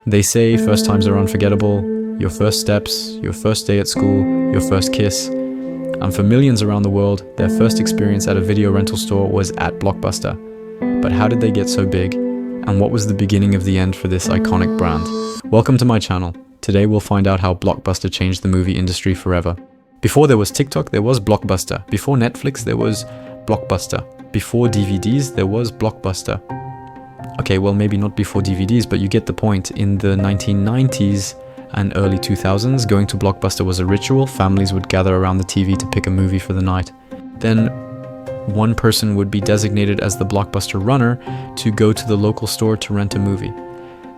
They say first times are unforgettable, your first steps, your first day at school, your first kiss. And for millions around the world, their first experience at a video rental store was at Blockbuster. But how did they get so big? And what was the beginning of the end for this iconic brand? Welcome to my channel. Today we'll find out how Blockbuster changed the movie industry forever. Before there was TikTok, there was Blockbuster. Before Netflix, there was Blockbuster. Before DVDs, there was Blockbuster. Okay, well, maybe not before DVDs, but you get the point. In the 1990s and early 2000s, going to Blockbuster was a ritual. Families would gather around the TV to pick a movie for the night. Then one person would be designated as the Blockbuster runner to go to the local store to rent a movie.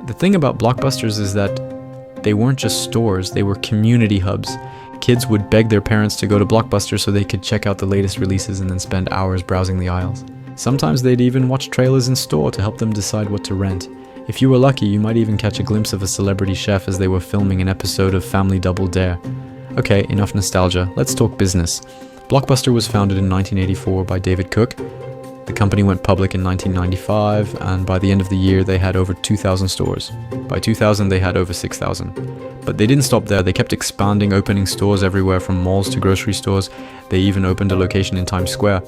The thing about Blockbusters is that they weren't just stores, they were community hubs. Kids would beg their parents to go to Blockbuster so they could check out the latest releases and then spend hours browsing the aisles. Sometimes they'd even watch trailers in store to help them decide what to rent. If you were lucky, you might even catch a glimpse of a celebrity chef as they were filming an episode of Family Double Dare. Okay, enough nostalgia, let's talk business. Blockbuster was founded in 1984 by David Cook. The company went public in 1995, and by the end of the year they had over 2,000 stores. By 2000 they had over 6,000. But they didn't stop there, they kept expanding, opening stores everywhere from malls to grocery stores. They even opened a location in Times Square.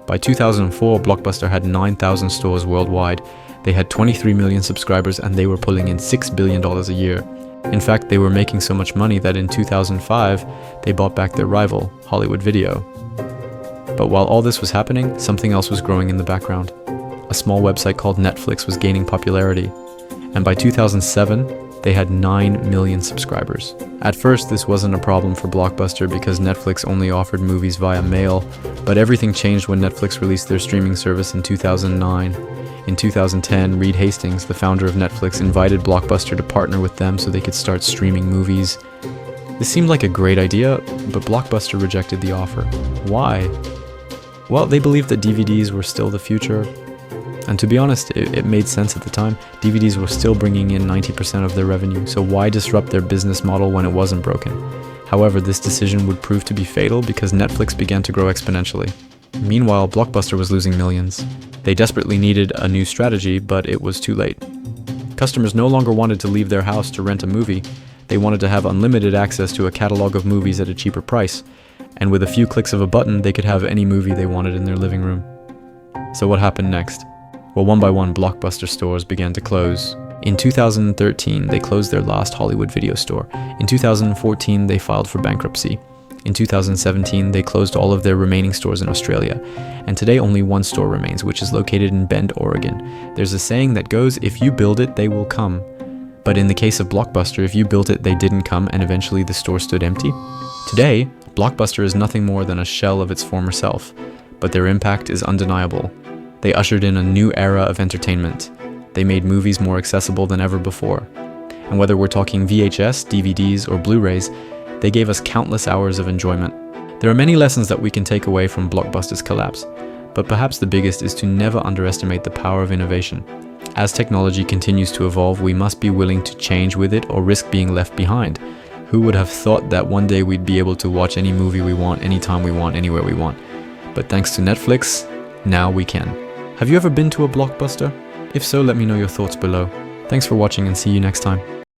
By 2004, Blockbuster had 9,000 stores worldwide. They had 23 million subscribers and they were pulling in $6 billion a year. In fact, they were making so much money that in 2005, they bought back their rival, Hollywood Video. But while all this was happening, something else was growing in the background. A small website called Netflix was gaining popularity. And by 2007, they had 9 million subscribers. At first, this wasn't a problem for Blockbuster because Netflix only offered movies via mail, but everything changed when Netflix released their streaming service in 2009. In 2010, Reed Hastings, the founder of Netflix, invited Blockbuster to partner with them so they could start streaming movies. This seemed like a great idea, but Blockbuster rejected the offer. Why? Well, they believed that DVDs were still the future. And to be honest, it made sense at the time. DVDs were still bringing in 90% of their revenue, so why disrupt their business model when it wasn't broken? However, this decision would prove to be fatal because Netflix began to grow exponentially. Meanwhile, Blockbuster was losing millions. They desperately needed a new strategy, but it was too late. Customers no longer wanted to leave their house to rent a movie. They wanted to have unlimited access to a catalog of movies at a cheaper price. And with a few clicks of a button, they could have any movie they wanted in their living room. So what happened next? Well, one by one, Blockbuster stores began to close. In 2013, they closed their last Hollywood Video store. In 2014, they filed for bankruptcy. In 2017, they closed all of their remaining stores in Australia. And today, only one store remains, which is located in Bend, Oregon. There's a saying that goes, if you build it, they will come. But in the case of Blockbuster, if you built it, they didn't come, and eventually the store stood empty. Today, Blockbuster is nothing more than a shell of its former self, but their impact is undeniable. They ushered in a new era of entertainment. They made movies more accessible than ever before. And whether we're talking VHS, DVDs, or Blu-rays, they gave us countless hours of enjoyment. There are many lessons that we can take away from Blockbuster's collapse, but perhaps the biggest is to never underestimate the power of innovation. As technology continues to evolve, we must be willing to change with it or risk being left behind. Who would have thought that one day we'd be able to watch any movie we want, anytime we want, anywhere we want? But thanks to Netflix, now we can. Have you ever been to a Blockbuster? If so, let me know your thoughts below. Thanks for watching and see you next time.